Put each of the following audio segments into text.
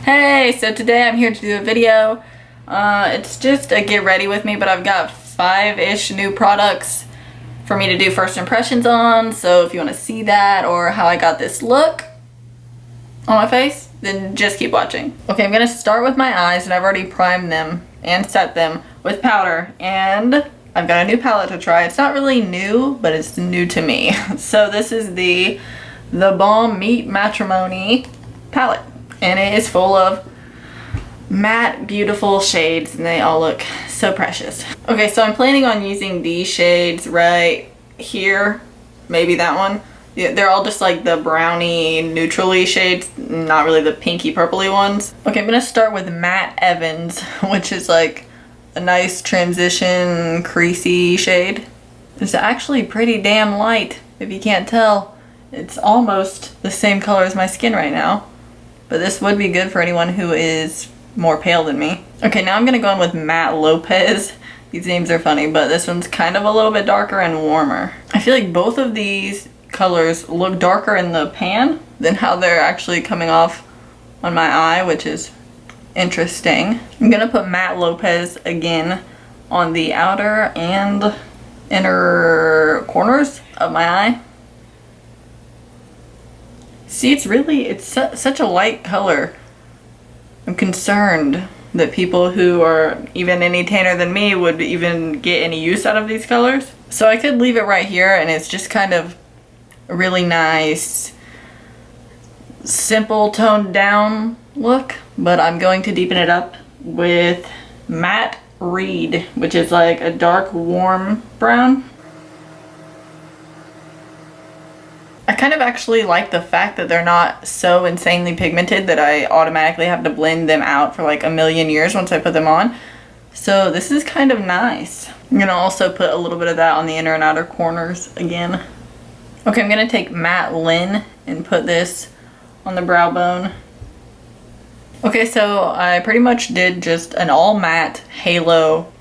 Hey, so today I'm here to do a video. It's just a get ready with me, but I've got 5-ish new products for me to do first impressions on. So if you want to see that or how I got this look on my face, then just keep watching. Okay, I'm gonna start with my eyes, and I've already primed them and set them with powder, and I've got a new palette to try. It's not really new, but it's new to me. So this is the Balm Meet Matrimony palette, and it is full of matte, beautiful shades, and they all look so precious. Okay, so I'm planning on using these shades right here, maybe that one. Yeah, they're all just like the brownie, neutrally shades, not really the pinky purpley ones. Okay, I'm gonna start with Matte Evans, which is like a nice transition, creasy shade. It's actually pretty damn light, if you can't tell. It's almost the same color as my skin right now, but this would be good for anyone who is more pale than me. Okay, now I'm gonna go in with Matte Lopez. These names are funny, but this one's kind of a little bit darker and warmer. I feel like both of these colors look darker in the pan than how they're actually coming off on my eye, which is interesting. I'm gonna put Matte Lopez again on the outer and inner corners of my eye. See, it's such a light color. I'm concerned that people who are even any tanner than me would even get any use out of these colors. So I could leave it right here, and it's just kind of a really nice, simple, toned down look, but I'm going to deepen it up with Matte Reed, which is like a dark, warm brown. I kind of actually like the fact that they're not so insanely pigmented that I automatically have to blend them out for like a million years once I put them on. So this is kind of nice. I'm gonna also put a little bit of that on the inner and outer corners again. Okay, I'm gonna take Matte Lin and put this on the brow bone. Okay, so I pretty much did just an all matte halo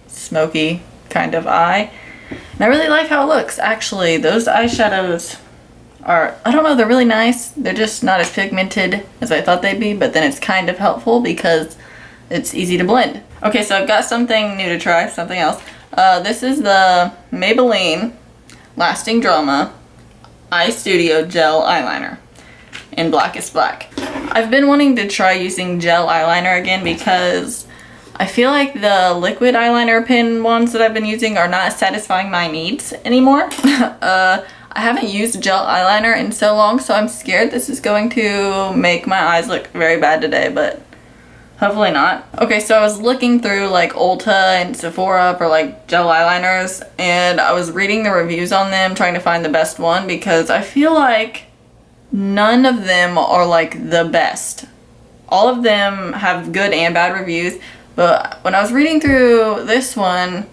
smoky kind of eye. And I really like how it looks. Actually, those eyeshadows are, I don't know, they're really nice. They're just not as pigmented as I thought they'd be, but then it's kind of helpful because it's easy to blend. Okay, so I've got something new to try, something else. This is the Maybelline Lasting Drama Eye Studio Gel Eyeliner in Blackest Black. I've been wanting to try using gel eyeliner again because I feel like the liquid eyeliner pen ones that I've been using are not satisfying my needs anymore. I haven't used gel eyeliner in so long, so I'm scared this is going to make my eyes look very bad today, but hopefully not. Okay, so I was looking through like Ulta and Sephora for like gel eyeliners, and I was reading the reviews on them, trying to find the best one, because I feel like none of them are like the best. All of them have good and bad reviews, but when I was reading through this one,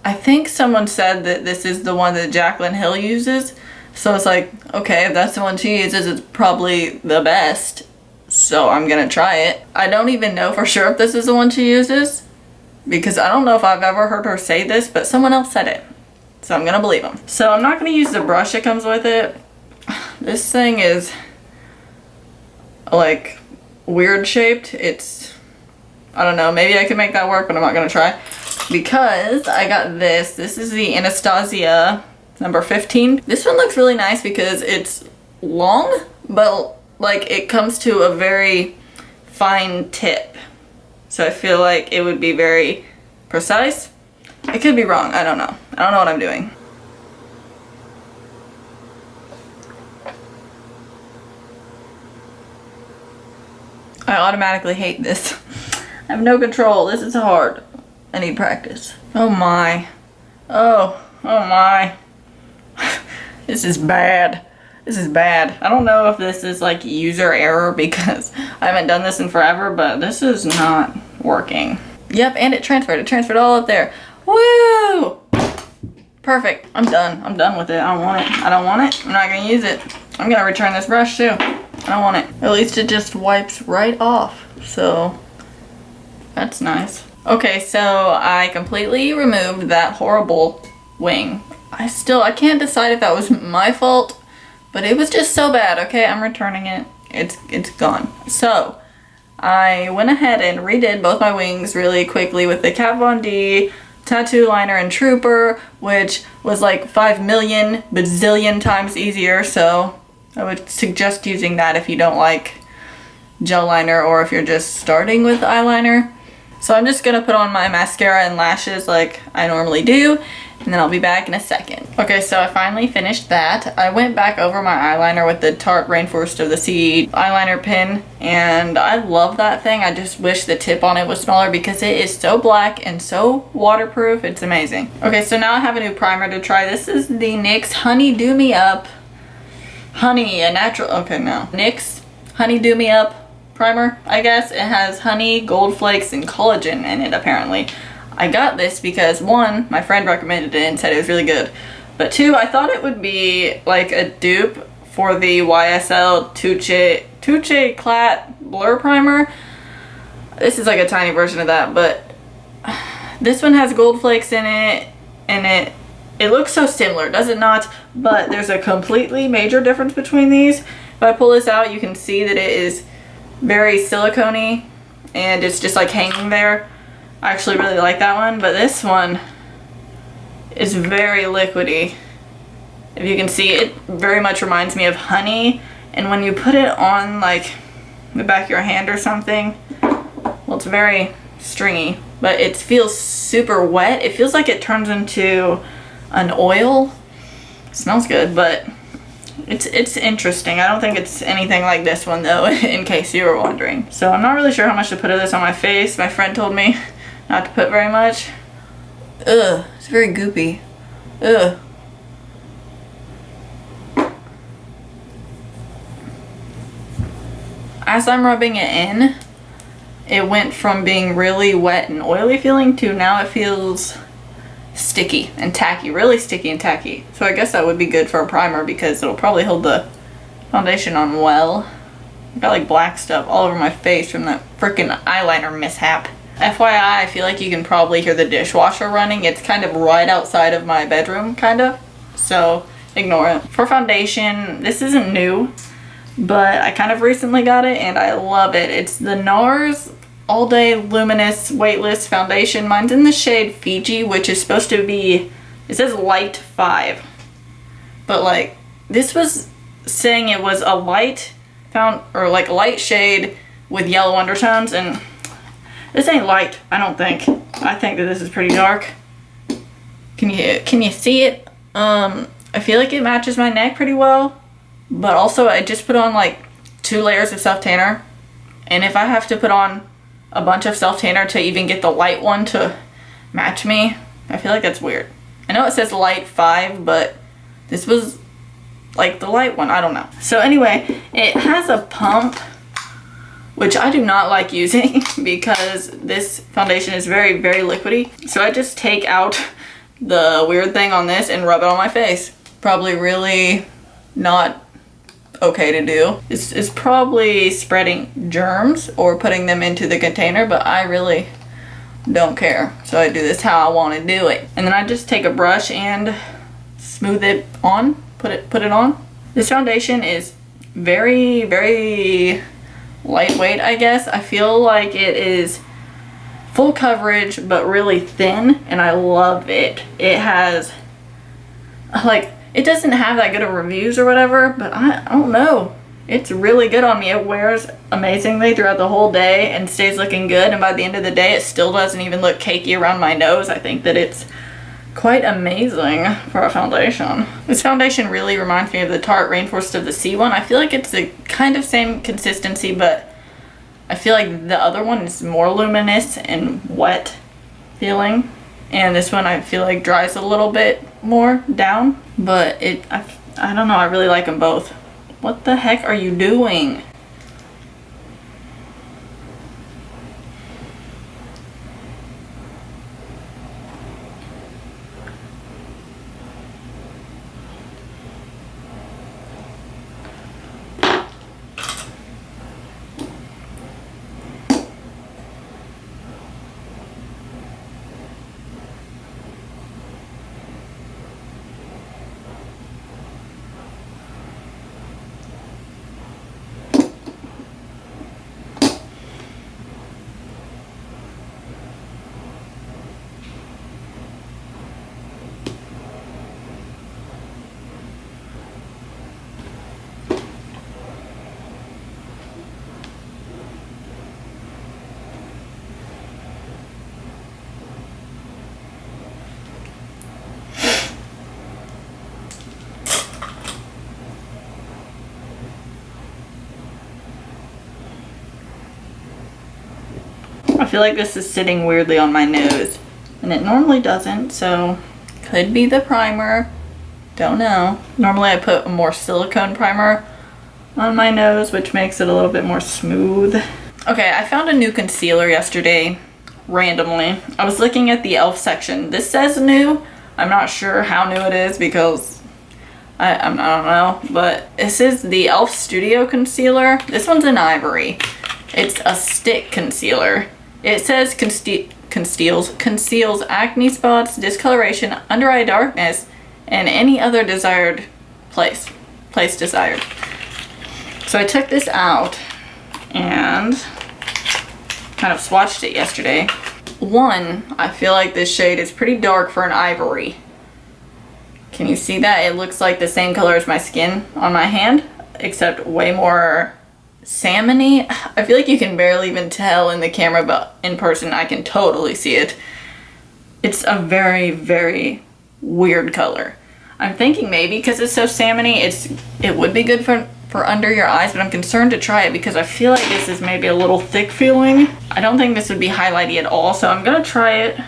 I think someone said that this is the one that Jaclyn Hill uses. So it's like, okay, if that's the one she uses, it's probably the best. So I'm gonna try it. I don't even know for sure if this is the one she uses, because I don't know if I've ever heard her say this, but someone else said it. So I'm gonna believe them. So I'm not gonna use the brush that comes with it. This thing is like weird shaped. It's, I don't know, maybe I can make that work, but I'm not gonna try. Because I got this. This is the Anastasia number 15. This one looks really nice because it's long, but like it comes to a very fine tip. So I feel like it would be very precise. I could be wrong, I don't know. I don't know what I'm doing. I automatically hate this. I have no control. This is hard. I need practice. Oh my. Oh my. This is bad. This is bad. I don't know if this is like user error because I haven't done this in forever, but this is not working. Yep, and it transferred. It transferred all up there. Woo! Perfect. I'm done. I'm done with it. I don't want it. I don't want it. I'm not gonna use it. I'm gonna return this brush too. I don't want it. At least it just wipes right off. So that's nice. Okay, so I completely removed that horrible wing. I can't decide if that was my fault, but it was just so bad. Okay, I'm returning it. It's gone. So I went ahead and redid both my wings really quickly with the Kat Von D tattoo liner and Trooper, which was like 5 million bazillion times easier, so I would suggest using that if you don't like gel liner or if you're just starting with eyeliner. So I'm just gonna put on my mascara and lashes like I normally do, and then I'll be back in a second. Okay, so I finally finished that. I went back over my eyeliner with the Tarte Rainforest of the Sea eyeliner pen, and I love that thing. I just wish the tip on it was smaller because it is so black and so waterproof. It's amazing. Okay, so now I have a new primer to try. This is the NYX Honey Do Me Up NYX Honey Do Me Up primer, I guess. It has honey, gold flakes, and collagen in it apparently. I got this because one, my friend recommended it and said it was really good, but two, I thought it would be like a dupe for the YSL Touche Eclat Blur Primer. This is like a tiny version of that, but this one has gold flakes in it, and it looks so similar, does it not? But there's a completely major difference between these. If I pull this out, you can see that it is very silicone-y and it's just like hanging there. I actually really like that one, but this one is very liquidy. If you can see, it very much reminds me of honey, and when you put it on like the back of your hand or something, well, it's very stringy, but it feels super wet. It feels like it turns into an oil. It smells good, but it's interesting. I don't think it's anything like this one though, in case you were wondering. So I'm not really sure how much to put of this on my face. My friend told me not to put very much. Ugh, it's very goopy. Ugh. As I'm rubbing it in, it went from being really wet and oily feeling to now it feels sticky and tacky, really sticky and tacky. So I guess that would be good for a primer because it'll probably hold the foundation on well. I got like black stuff all over my face from that freaking eyeliner mishap. FYI, I feel like you can probably hear the dishwasher running. It's kind of right outside of my bedroom, kind of. So ignore it. For foundation, this isn't new, but I kind of recently got it and I love it. It's the NARS All Day Luminous Weightless Foundation. Mine's in the shade Fiji, which is supposed to be, it says light 5. But like, this was saying it was a light light shade with yellow undertones, and this ain't light, I don't think. I think that this is pretty dark. Can you see it? I feel like it matches my neck pretty well, but also I just put on like 2 layers of self-tanner, and if I have to put on a bunch of self-tanner to even get the light one to match me, I feel like that's weird. I know it says light 5, but this was like the light one, I don't know. So anyway, it has a pump, which I do not like using because this foundation is very, very liquidy. So I just take out the weird thing on this and rub it on my face. Probably really not okay to do. It's probably spreading germs or putting them into the container, but I really don't care. So I do this how I want to do it. And then I just take a brush and smooth it on, put it on. This foundation is very, very lightweight, I guess. I feel like it is full coverage but really thin, and I love it. It has like, it doesn't have that good of reviews or whatever, but I don't know. It's really good on me. It wears amazingly throughout the whole day and stays looking good, and by the end of the day it still doesn't even look cakey around my nose. I think that it's quite amazing for a foundation. This foundation really reminds me of the Tarte Rainforest of the Sea one. I feel like it's the kind of same consistency, but I feel like the other one is more luminous and wet feeling, and this one I feel like dries a little bit more down, but I don't know, I really like them both. What the heck are you doing? I feel like this is sitting weirdly on my nose, and it normally doesn't, so could be the primer. Don't know. Normally I put a more silicone primer on my nose, which makes it a little bit more smooth. Okay, I found a new concealer yesterday, randomly. I was looking at the e.l.f. section. This says new. I'm not sure how new it is because I don't know, but this is the e.l.f. Studio Concealer. This one's in ivory. It's a stick concealer. It says conceals acne spots, discoloration, under eye darkness, and any other desired place desired. So I took this out and kind of swatched it yesterday. One, I feel like this shade is pretty dark for an ivory. Can you see that? It looks like the same color as my skin on my hand, except way more salmony. I feel like you can barely even tell in the camera, but in person I can totally see it. It's a very, very weird color. I'm thinking maybe because it's so salmony, it would be good for under your eyes, but I'm concerned to try it because I feel like this is maybe a little thick feeling. I don't think this would be highlighty at all, so I'm gonna try it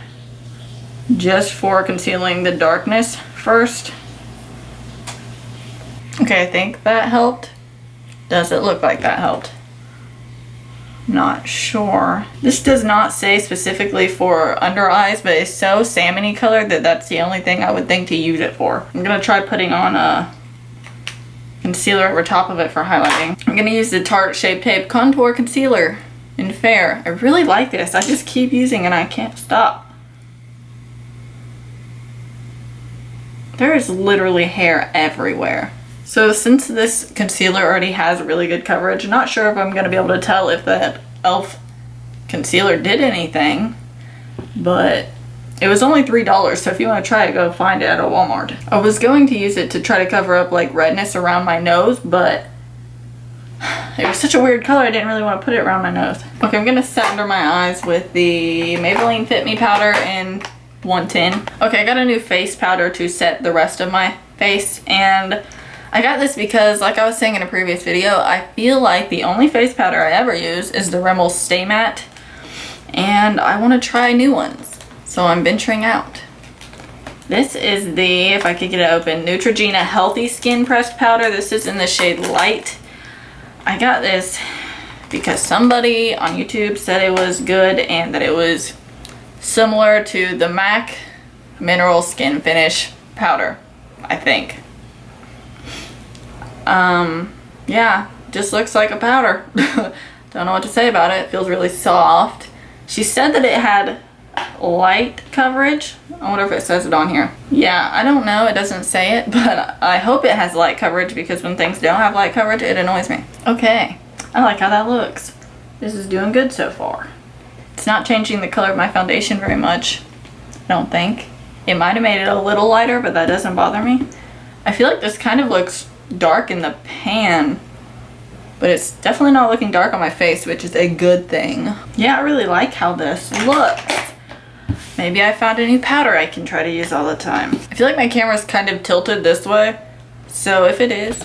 just for concealing the darkness first. Okay, I think that helped. Does it look like that helped? Not sure. This does not say specifically for under eyes, but it's so salmony colored that that's the only thing I would think to use it for. I'm gonna try putting on a concealer over top of it for highlighting. I'm gonna use the Tarte Shape Tape Contour Concealer in Fair. I really like this. I just keep using it and I can't stop. There is literally hair everywhere. So since this concealer already has really good coverage, I'm not sure if I'm gonna be able to tell if that e.l.f. concealer did anything, but it was only $3, so if you want to try it, go find it at a Walmart. I was going to use it to try to cover up like redness around my nose, but it was such a weird color I didn't really want to put it around my nose. Okay, I'm gonna set under my eyes with the Maybelline Fit Me powder in 110. Okay, I got a new face powder to set the rest of my face, and I got this because, like I was saying in a previous video, I feel like the only face powder I ever use is the Rimmel Stay Matte, and I want to try new ones. So I'm venturing out. This is the, if I could get it open, Neutrogena Healthy Skin Pressed Powder. This is in the shade Light. I got this because somebody on YouTube said it was good and that it was similar to the MAC Mineral Skin Finish powder, I think. Yeah, just looks like a powder. Don't know what to say about it. It feels really soft. She said that it had light coverage. I wonder if it says it on here. Yeah, I don't know. It doesn't say it, but I hope it has light coverage because when things don't have light coverage, it annoys me. Okay, I like how that looks. This is doing good so far. It's not changing the color of my foundation very much, I don't think. It might have made it a little lighter, but that doesn't bother me. I feel like this kind of looks dark in the pan, but it's definitely not looking dark on my face, which is a good thing. Yeah, I really like how this looks. Maybe I found a new powder I can try to use all the time. I feel like my camera's kind of tilted this way, so if it is,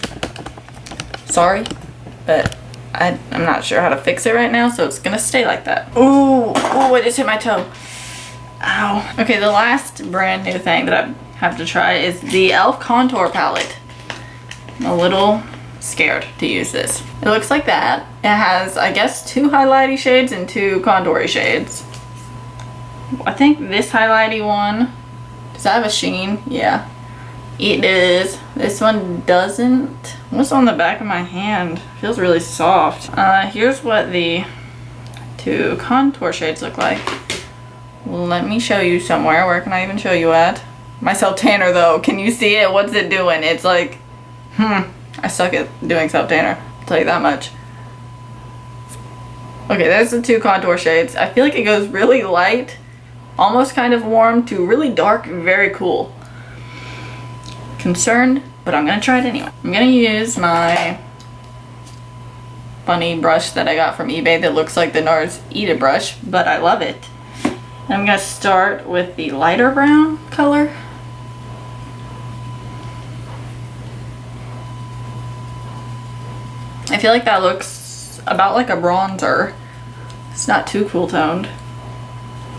sorry, but I'm not sure how to fix it right now, so it's gonna stay like that. Ooh, I just hit my toe. Ow. Okay, the last brand new thing that I have to try is the e.l.f. Contour Palette. I'm a little scared to use this. It looks like that. It has, I guess, 2 highlighty shades and 2 contoury shades. I think this highlighty one, does that have a sheen? Yeah, it does. This one doesn't. What's on the back of my hand? Feels really soft. Here's what the 2 contour shades look like. Let me show you somewhere. Where can I even show you at? My self-tanner though, can you see it? What's it doing? It's like, I suck at doing self-tanner, I'll tell you that much. Okay, there's the 2 contour shades. I feel like it goes really light, almost kind of warm, to really dark, very cool. Concerned, but I'm gonna try it anyway. I'm gonna use my funny brush that I got from eBay that looks like the NARS Eda brush, but I love it. I'm gonna start with the lighter brown color. I feel like that looks about like a bronzer. It's not too cool toned,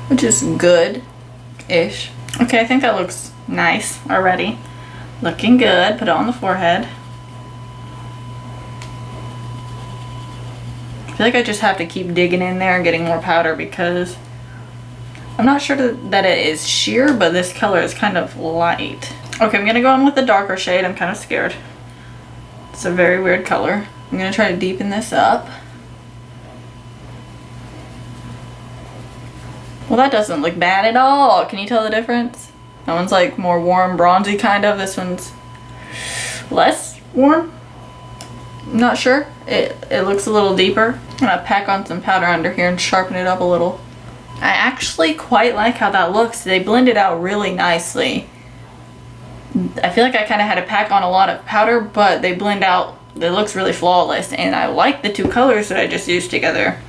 which is good-ish. Okay, I think that looks nice already. Looking good. Put it on the forehead. I feel like I just have to keep digging in there and getting more powder because I'm not sure that it is sheer, but this color is kind of light. Okay, I'm gonna go in with the darker shade. I'm kind of scared. It's a very weird color. I'm gonna try to deepen this up. Well, that doesn't look bad at all. Can you tell the difference? That one's like more warm, bronzy kind of. This one's less warm. I'm not sure. It looks a little deeper. I'm gonna pack on some powder under here and sharpen it up a little. I actually quite like how that looks. They blend it out really nicely. I feel like I kind of had to pack on a lot of powder, but they blend out. It looks really flawless, and I like the two colors that I just used together.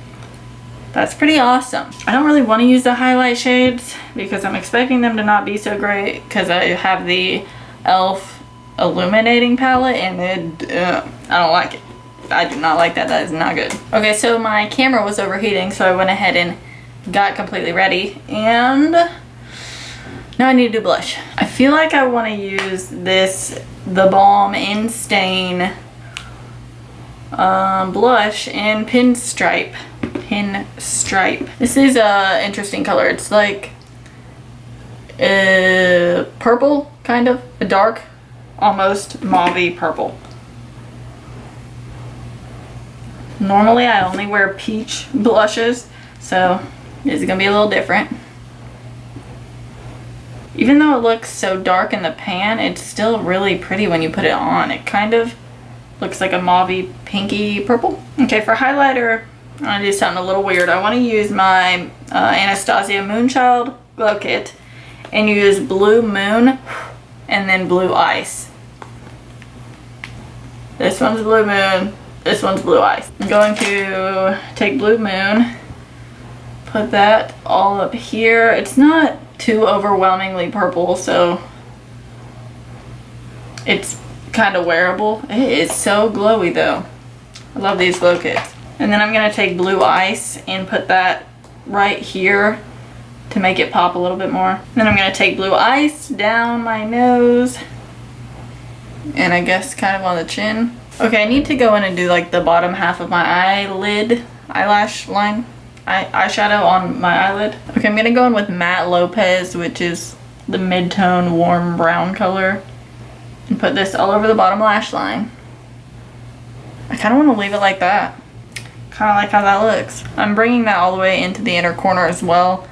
That's pretty awesome. I don't really want to use the highlight shades because I'm expecting them to not be so great because I have the e.l.f. illuminating palette, and I don't like it. I do not like that. That is not good. Okay, so my camera was overheating, so I went ahead and got completely ready, and now I need to do blush. I feel like I want to use this The Balm In-Stain blush in Pinstripe. This is a interesting color. It's like purple, kind of a dark, almost mauve-y purple. Normally I only wear peach blushes, so this is gonna be a little different. Even though it looks so dark in the pan, it's still really pretty when you put it on. It kind of looks like a mauve-y, pinky purple. Okay, for highlighter, I'm gonna do something a little weird. I want to use my Anastasia Moonchild Glow Kit and use Blue Moon and then Blue Ice. This one's Blue Moon, this one's Blue Ice. I'm going to take Blue Moon, put that all up here. It's not too overwhelmingly purple, so it's kind of wearable. It is so glowy though. I love these glow kits. And then I'm gonna take Blue Ice and put that right here to make it pop a little bit more. Then I'm gonna take Blue Ice down my nose and I guess kind of on the chin. Okay, I need to go in and do like the bottom half of my eyelash line, eyeshadow on my eyelid. Okay, I'm gonna go in with Matte Lopez, which is the mid-tone warm brown color, and put this all over the bottom lash line. I kind of want to leave it like that. Kind of like how that looks. I'm bringing that all the way into the inner corner as well.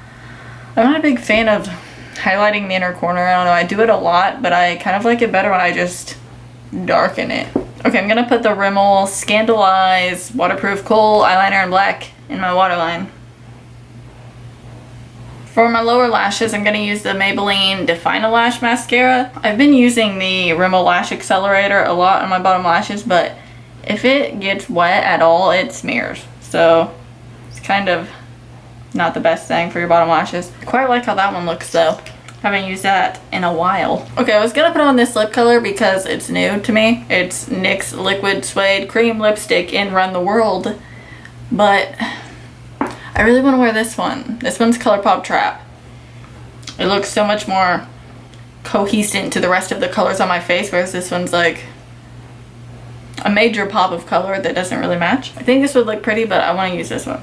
I'm not a big fan of highlighting the inner corner. I don't know, I do it a lot, but I kind of like it better when I just darken it. Okay, I'm gonna put the Rimmel Scandaleyes Waterproof Kohl Eyeliner in black in my waterline. For my lower lashes, I'm gonna use the Maybelline Define-A-Lash Mascara. I've been using the Rimmel Lash Accelerator a lot on my bottom lashes, but if it gets wet at all, it smears. So it's kind of not the best thing for your bottom lashes. I quite like how that one looks though. Haven't used that in a while. Okay, I was gonna put on this lip color because it's new to me. It's NYX Liquid Suede Cream Lipstick in Run the World. But I really want to wear this one. This one's ColourPop Trap. It looks so much more cohesive to the rest of the colors on my face, whereas this one's like a major pop of color that doesn't really match. I think this would look pretty, but I want to use this one.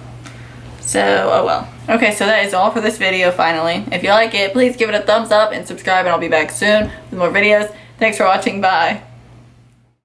So, oh well. Okay, so that is all for this video finally. If you like it, please give it a thumbs up and subscribe, and I'll be back soon with more videos. Thanks for watching. Bye.